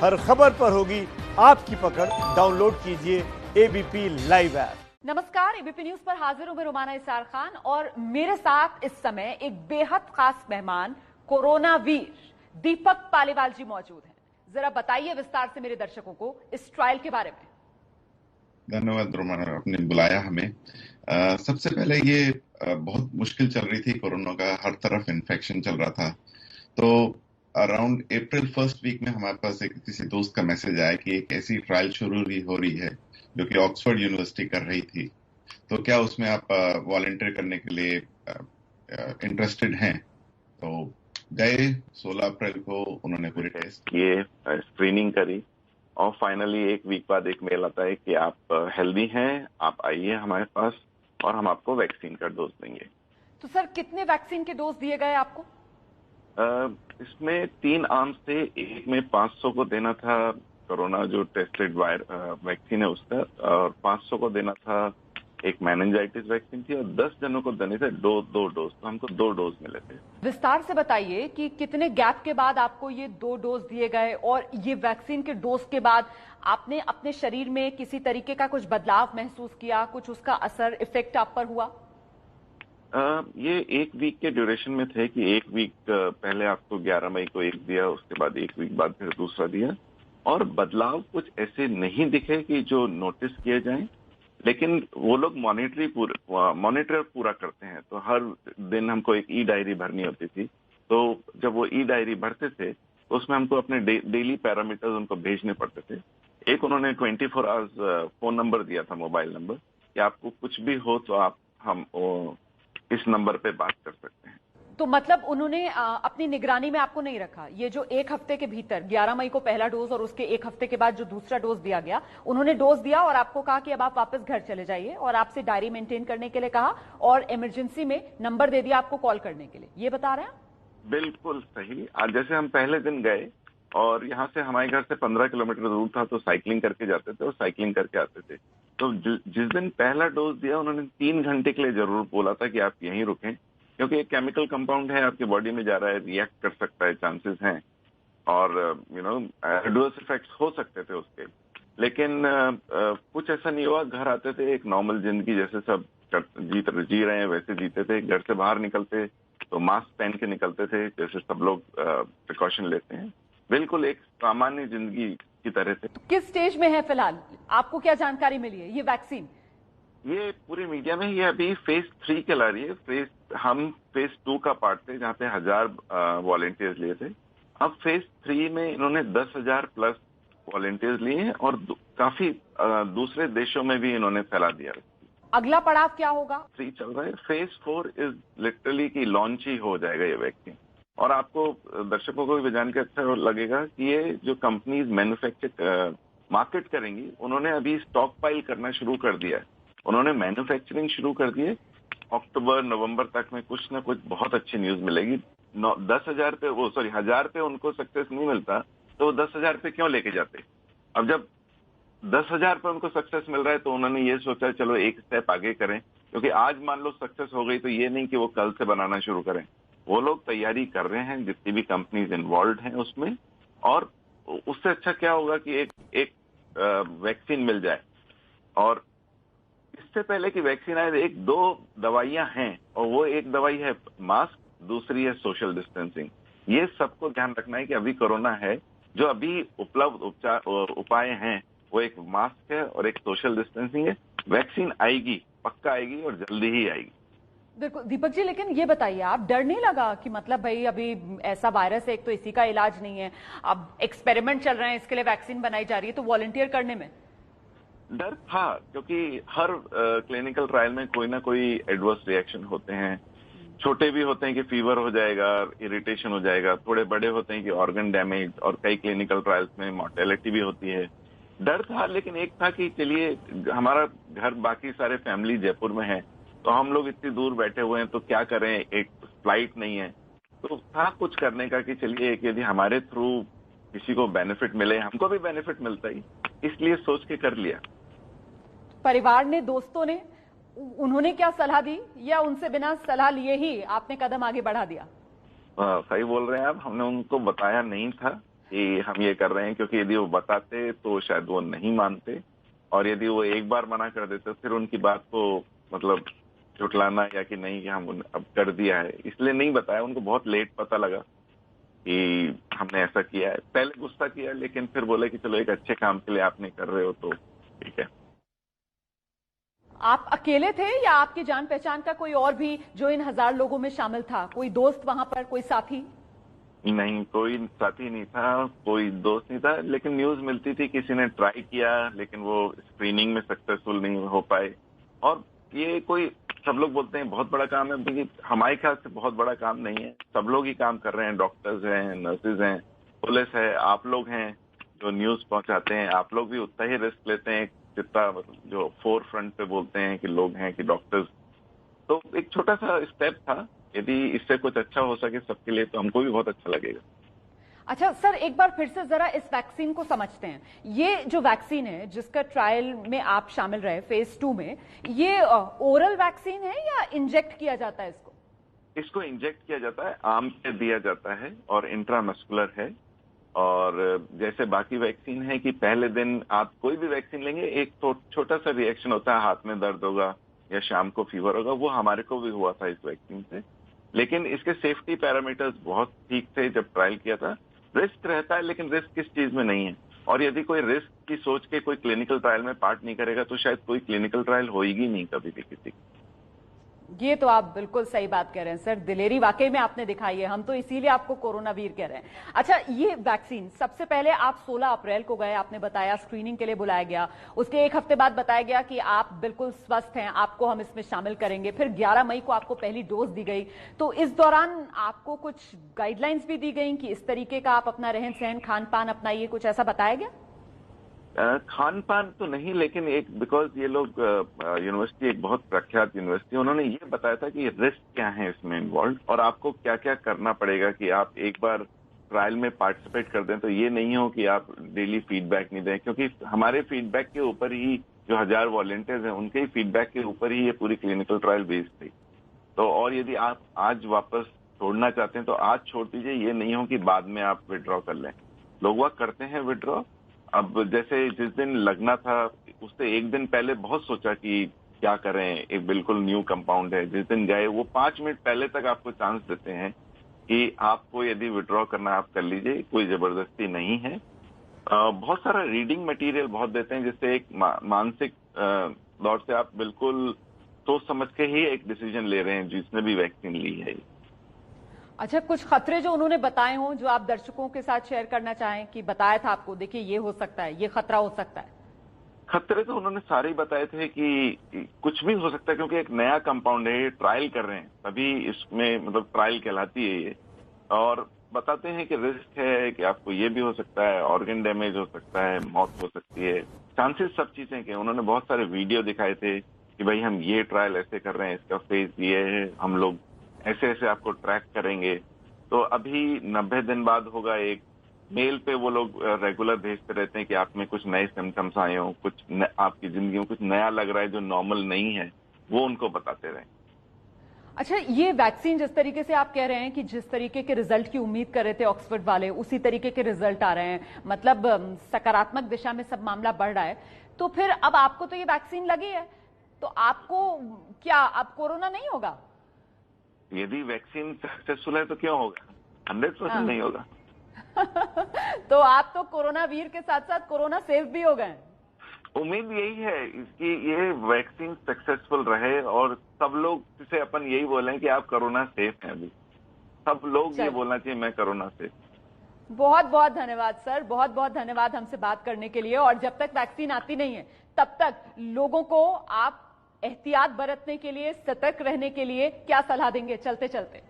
हर खबर पर होगी आपकी पकड़। डाउनलोड कीजिए एबीपी लाइव ऐप। नमस्कार, एबीपी न्यूज पर हाजिर हूं मैं रुमाना इसार खान और मेरे साथ इस समय एक बेहद खास मेहमान कोरोना वीर दीपक पालीवाल जी मौजूद हैं। जरा बताइए विस्तार से मेरे दर्शकों को इस ट्रायल के बारे में। धन्यवाद रोमाना, आपने बुलाया हमें। सबसे पहले ये बहुत मुश्किल चल रही थी कोरोना का, हर तरफ इन्फेक्शन चल रहा था। तो अराउंड अप्रैल फर्स्ट वीक में हमारे पास एक किसी दोस्त का मैसेज आया कि एक ऐसी ट्रायल शुरू हो रही है जो कि ऑक्सफोर्ड यूनिवर्सिटी कर रही थी, तो क्या उसमें आप वॉलंटियर करने के लिए इंटरेस्टेड हैं? तो गए 16 अप्रैल को, उन्होंने पूरे टेस्ट किए, स्क्रीनिंग करी और फाइनली एक वीक बाद एक मेल आता है कि आप हेल्दी हैं, आप आइए हमारे पास और हम आपको वैक्सीन का डोज देंगे। तो सर कितने वैक्सीन के डोज दिए गए आपको? इसमें 3 आर्म्स थे। एक में 500 को देना था कोरोना जो टेस्टेड वैक्सीन है उसका, और 500 को देना था एक मेनिंजाइटिस वैक्सीन थी, और 10 जनों को देने थे दो डोज। तो हमको 2 डोज मिले थे। विस्तार से बताइए कि कितने गैप के बाद आपको ये 2 डोज दिए गए और ये वैक्सीन के डोज के बाद आपने अपने शरीर में किसी तरीके का कुछ बदलाव महसूस किया, कुछ उसका असर इफेक्ट आप पर हुआ? ये 1 वीक के ड्यूरेशन में थे कि 1 वीक पहले आपको 11 मई को एक दिया, उसके बाद 1 वीक बाद फिर दूसरा दिया, और बदलाव कुछ ऐसे नहीं दिखे कि जो नोटिस किए जाएं, लेकिन वो लोग मॉनिटर पूरा करते हैं। तो हर दिन हमको एक ई डायरी भरनी होती थी। तो जब वो ई डायरी भरते थे तो उसमें हमको अपने डेली पैरामीटर्स उनको भेजने पड़ते थे। एक उन्होंने 24 आवर्स फोन नंबर दिया था, मोबाइल नंबर, कि आपको कुछ भी हो तो आप हम इस नंबर पे बात कर सकते हैं। तो मतलब उन्होंने अपनी निगरानी में आपको नहीं रखा। ये जो 1 हफ्ते के भीतर 11 मई को पहला डोज और उसके 1 हफ्ते के बाद जो दूसरा डोज दिया गया, उन्होंने डोज दिया और आपको कहा कि अब आप वापस घर चले जाइए, और आपसे डायरी मेंटेन करने के लिए कहा और इमरजेंसी में नंबर दे दिया आपको कॉल करने के लिए, ये बता रहे हैं? बिल्कुल सही। आज जैसे हम पहले दिन गए और यहाँ से हमारे घर से 15 किलोमीटर दूर था, तो साइकिलिंग करके जाते थे और साइकिलिंग करके आते थे। तो जिस दिन पहला डोज दिया उन्होंने 3 घंटे के लिए जरूर बोला था कि आप यहीं रुकें, क्योंकि एक केमिकल कंपाउंड है, आपकी बॉडी में जा रहा है, रिएक्ट कर सकता है, चांसेस हैं, और एडवर्स इफेक्ट्स हो सकते थे उसके। लेकिन कुछ ऐसा नहीं हुआ। घर आते थे, एक नॉर्मल जिंदगी जैसे सब जी रहे हैं वैसे जीते थे। घर से बाहर निकलते तो मास्क पहन के निकलते थे, जैसे सब लोग प्रिकॉशन लेते हैं। बिल्कुल एक सामान्य जिंदगी की तरह से। तो किस स्टेज में है फिलहाल? आपको क्या जानकारी मिली है? ये वैक्सीन ये पूरी मीडिया में ये अभी फेज 3 के ला रही है। हम फेज 2 का पार्ट थे, जहाँ पे 1000 वॉलेंटियर्स लिए थे। अब फेज 3 में इन्होंने 10,000 प्लस वॉलेंटियर्स लिए हैं, और काफी दूसरे देशों में भी इन्होंने फैला दिया। अगला पड़ाव क्या होगा? 3 चल रहा है। फेज 4 इज लिटरली की लॉन्च ही हो जाएगा ये वैक्सीन। और आपको दर्शकों को भी जान के अच्छा लगेगा कि ये जो कंपनीज मैन्युफैक्चर मार्केट करेंगी, उन्होंने अभी स्टॉक पाइल करना शुरू कर दिया है। उन्होंने मैन्युफैक्चरिंग शुरू कर दी है। अक्टूबर नवंबर तक में कुछ ना कुछ बहुत अच्छी न्यूज मिलेगी। 10,000 पे 1000 पे उनको सक्सेस नहीं मिलता तो वो 10,000 पे क्यों लेके जाते? अब जब 10,000 पे उनको सक्सेस मिल रहा है तो उन्होंने ये सोचा चलो एक स्टेप आगे करें, क्योंकि आज मान लो सक्सेस हो गई तो ये नहीं कि वो कल से बनाना शुरू करें। वो लोग तैयारी कर रहे हैं, जितनी भी कंपनीज इन्वॉल्व हैं उसमें। और उससे अच्छा क्या होगा कि एक वैक्सीन मिल जाए। और इससे पहले कि वैक्सीन आए, 1-2 दवाइयां हैं, और वो एक दवाई है मास्क, दूसरी है सोशल डिस्टेंसिंग। ये सबको ध्यान रखना है कि अभी कोरोना है, जो अभी उपलब्ध उपाय हैं वो एक मास्क है और एक सोशल डिस्टेंसिंग है। वैक्सीन आएगी, पक्का आएगी, और जल्दी ही आएगी। बिल्कुल दीपक जी, लेकिन ये बताइए, आप डर नहीं लगा कि मतलब भाई अभी ऐसा वायरस है, एक तो इसी का इलाज नहीं है, अब एक्सपेरिमेंट चल रहे हैं, इसके लिए वैक्सीन बनाई जा रही है, तो वॉलंटियर करने में डर था, क्योंकि हर क्लिनिकल ट्रायल में कोई ना कोई एडवर्स रिएक्शन होते हैं। छोटे भी होते हैं कि फीवर हो जाएगा, इरिटेशन हो जाएगा, थोड़े बड़े होते हैं कि ऑर्गन डैमेज, और कई क्लिनिकल ट्रायल्स में मॉर्टेलिटी भी होती है। डर था, लेकिन एक था कि चलिए हमारा घर, बाकी सारे फैमिली जयपुर में है, तो हम लोग इतनी दूर बैठे हुए हैं तो क्या करें, एक फ्लाइट नहीं है, तो था कुछ करने का कि चलिए यदि हमारे थ्रू किसी को बेनिफिट मिले, हमको भी बेनिफिट मिलता ही, इसलिए सोच के कर लिया। परिवार ने, दोस्तों ने, उन्होंने क्या सलाह दी, या उनसे बिना सलाह लिए ही आपने कदम आगे बढ़ा दिया? सही बोल रहे हैं आप, हमने उनको बताया नहीं था। कि हम ये कर रहे हैं, क्योंकि यदि वो बताते तो शायद वो नहीं मानते, और यदि वो एक बार मना कर देते फिर उनकी बात को मतलब झुटलाना या कि नहीं हम अब कर दिया है, इसलिए नहीं बताया। उनको बहुत लेट पता लगा कि हमने ऐसा किया है। पहले गुस्सा किया, लेकिन फिर बोले कि चलो एक अच्छे काम के लिए आपने कर रहे हो तो ठीक है। आप अकेले थे या आपकी जान पहचान का कोई और भी जो इन 1000 लोगों में शामिल था? कोई दोस्त वहां पर, कोई साथी? नहीं, कोई साथी नहीं था, कोई दोस्त नहीं था, लेकिन न्यूज मिलती थी किसी ने ट्राई किया लेकिन वो स्क्रीनिंग में सक्सेसफुल नहीं हो पाए। और ये कोई, सब लोग बोलते हैं बहुत बड़ा काम है, लेकिन हमारे ख्याल से बहुत बड़ा काम नहीं है। सब लोग ही काम कर रहे हैं, डॉक्टर्स हैं, नर्सेज हैं, पुलिस है, आप लोग हैं जो न्यूज पहुंचाते हैं, आप लोग भी उतना ही रिस्क लेते हैं जितना जो फोर फ्रंट पे बोलते हैं कि लोग हैं कि डॉक्टर्स। तो एक छोटा सा स्टेप था, यदि इससे कुछ अच्छा हो सके सबके लिए तो हमको भी बहुत अच्छा लगेगा। अच्छा सर, एक बार फिर से जरा इस वैक्सीन को समझते हैं। ये जो वैक्सीन है जिसका ट्रायल में आप शामिल रहे फेज 2 में, ये ओरल वैक्सीन है या इंजेक्ट किया जाता है इसको? इसको इंजेक्ट किया जाता है, आर्म पे दिया जाता है और इंट्रामस्कुलर है। और जैसे बाकी वैक्सीन है कि पहले दिन आप कोई भी वैक्सीन लेंगे, एक छोटा सा रिएक्शन होता है, हाथ में दर्द होगा या शाम को फीवर होगा, वो हमारे को भी हुआ था इस वैक्सीन से। लेकिन इसके सेफ्टी पैरामीटर्स बहुत ठीक थे जब ट्रायल किया था। रिस्क रहता है, लेकिन रिस्क किस चीज में नहीं है, और यदि कोई रिस्क की सोच के कोई क्लिनिकल ट्रायल में पार्ट नहीं करेगा तो शायद कोई क्लिनिकल ट्रायल होगी नहीं कभी भी किसी की। ये तो आप बिल्कुल सही बात कह रहे हैं सर, दिलेरी वाकई में आपने दिखाई है, हम तो इसीलिए आपको कोरोना वीर कह रहे हैं। अच्छा, ये वैक्सीन सबसे पहले आप 16 अप्रैल को गए, आपने बताया स्क्रीनिंग के लिए बुलाया गया, उसके एक हफ्ते बाद बताया गया कि आप बिल्कुल स्वस्थ हैं, आपको हम इसमें शामिल करेंगे, फिर 11 मई को आपको पहली डोज दी गई। तो इस दौरान आपको कुछ गाइडलाइंस भी दी गई कि इस तरीके का आप अपना रहन सहन खान पान अपनाइए, कुछ ऐसा बताया गया? खान पान तो नहीं, लेकिन एक बिकॉज ये लोग यूनिवर्सिटी एक बहुत प्रख्यात यूनिवर्सिटी, उन्होंने ये बताया था कि रिस्क क्या है इसमें इन्वॉल्व और आपको क्या क्या करना पड़ेगा कि आप एक बार ट्रायल में पार्टिसिपेट कर दें तो ये नहीं हो कि आप डेली फीडबैक नहीं दें, क्योंकि हमारे फीडबैक के ऊपर ही जो 1000 वॉलंटियर्स हैं उनके ही फीडबैक के ऊपर ही ये पूरी क्लिनिकल ट्रायल बेस्ड थी। तो और यदि आप आज वापस छोड़ना चाहते हैं तो आज छोड़ दीजिए, ये नहीं हो कि बाद में आप विड्रॉ कर लें। लोग वह करते हैं विड्रॉ। अब जैसे जिस दिन लगना था उससे एक दिन पहले बहुत सोचा कि क्या करें, एक बिल्कुल न्यू कंपाउंड है, जिस दिन गए वो 5 मिनट पहले तक आपको चांस देते हैं कि आपको यदि विड्रॉ करना आप कर लीजिए, कोई जबरदस्ती नहीं है। बहुत सारा रीडिंग मटेरियल बहुत देते हैं, जिससे एक मानसिक दौर से आप बिल्कुल सोच समझ के ही एक डिसीजन ले रहे हैं जिसने भी वैक्सीन ली है। अच्छा, कुछ खतरे जो उन्होंने बताए हों जो आप दर्शकों के साथ शेयर करना चाहें कि बताया था आपको, देखिए ये हो सकता है, ये खतरा हो सकता है? खतरे तो उन्होंने सारे ही बताए थे कि कुछ भी हो सकता है, क्योंकि एक नया कंपाउंड है, ये ट्रायल कर रहे हैं तभी इसमें मतलब ट्रायल कहलाती है ये। और बताते हैं कि रिस्क है कि आपको ये भी हो सकता है, ऑर्गन डैमेज हो सकता है, मौत हो सकती है, चांसेस सब चीजें के। उन्होंने बहुत सारे वीडियो दिखाए थे कि भाई हम ये ट्रायल ऐसे कर रहे हैं, इसका फेज ये है, हम लोग ऐसे ऐसे आपको ट्रैक करेंगे। तो अभी 90 दिन बाद होगा, एक मेल पे वो लोग रेगुलर भेजते रहते हैं कि आप में कुछ नए सिम्टम्स आए हो, कुछ आपकी जिंदगी में कुछ नया लग रहा है जो नॉर्मल नहीं है, वो उनको बताते रहे। अच्छा, ये वैक्सीन जिस तरीके से आप कह रहे हैं कि जिस तरीके के रिजल्ट की उम्मीद कर रहे थे ऑक्सफोर्ड वाले, उसी तरीके के रिजल्ट आ रहे हैं, मतलब सकारात्मक दिशा में सब मामला बढ़ रहा है, तो फिर अब आपको तो ये वैक्सीन लगी है, तो आपको क्या अब कोरोना नहीं होगा? यदि वैक्सीन सक्सेसफुल है तो क्यों होगा? 100% नहीं होगा। तो आप तो कोरोना वीर के साथ साथ कोरोना सेफ भी हो गए। उम्मीद यही है कि ये वैक्सीन सक्सेसफुल रहे और सब लोग से अपन यही बोलें कि आप कोरोना सेफ हैं। अभी सब लोग ये बोलना चाहिए मैं कोरोना सेफ। बहुत बहुत धन्यवाद सर, बहुत बहुत धन्यवाद हमसे बात करने के लिए। और जब तक वैक्सीन आती नहीं है तब तक लोगों को आप एहतियात बरतने के लिए, सतर्क रहने के लिए क्या सलाह देंगे चलते चलते?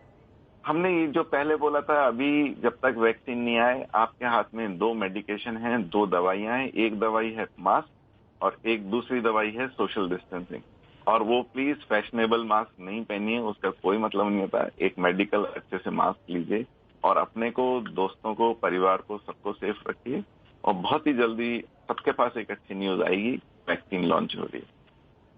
हमने ये जो पहले बोला था, अभी जब तक वैक्सीन नहीं आए आपके हाथ में 2 मेडिकेशन हैं, 2 दवाइयां हैं। एक दवाई है मास्क और एक दूसरी दवाई है सोशल डिस्टेंसिंग। और वो प्लीज फैशनेबल मास्क नहीं पहनिए, उसका कोई मतलब नहीं होता। एक मेडिकल अच्छे से मास्क लीजिए और अपने को, दोस्तों को, परिवार को, सबको सेफ रखिए। और बहुत ही जल्दी सबके पास एक अच्छी न्यूज आएगी, वैक्सीन लॉन्च हो रही है।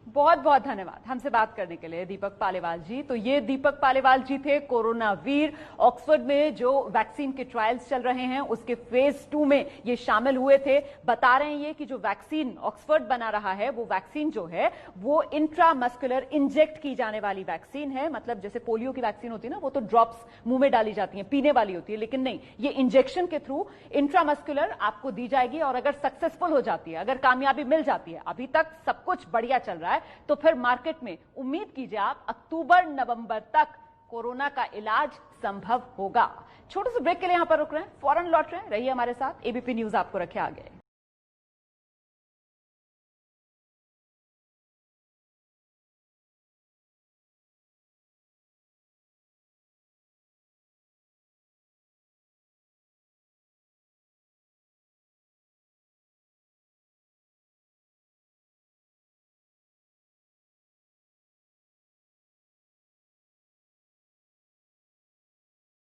बहुत बहुत धन्यवाद हमसे बात करने के लिए दीपक पालीवाल जी। तो ये दीपक पालीवाल जी थे कोरोना वीर। ऑक्सफोर्ड में जो वैक्सीन के ट्रायल्स चल रहे हैं उसके फेज 2 में ये शामिल हुए थे। बता रहे हैं ये कि जो वैक्सीन ऑक्सफोर्ड बना रहा है वो वैक्सीन जो है वो इंट्रामस्कुलर इंजेक्ट की जाने वाली वैक्सीन है। मतलब जैसे पोलियो की वैक्सीन होती है ना, वो तो ड्रॉप्स मुंह में डाली जाती है, पीने वाली होती है, लेकिन नहीं, ये इंजेक्शन के थ्रू इंट्रामस्कुलर आपको दी जाएगी। और अगर सक्सेसफुल हो जाती है, अगर कामयाबी मिल जाती है, अभी तक सब कुछ बढ़िया चल रहा है, तो फिर मार्केट में उम्मीद कीजिए आप अक्टूबर नवंबर तक कोरोना का इलाज संभव होगा। छोटे से ब्रेक के लिए यहां पर रुक रहे हैं, फौरन लौट रहे हैं। रहिए हमारे साथ, एबीपी न्यूज आपको रखे आगे।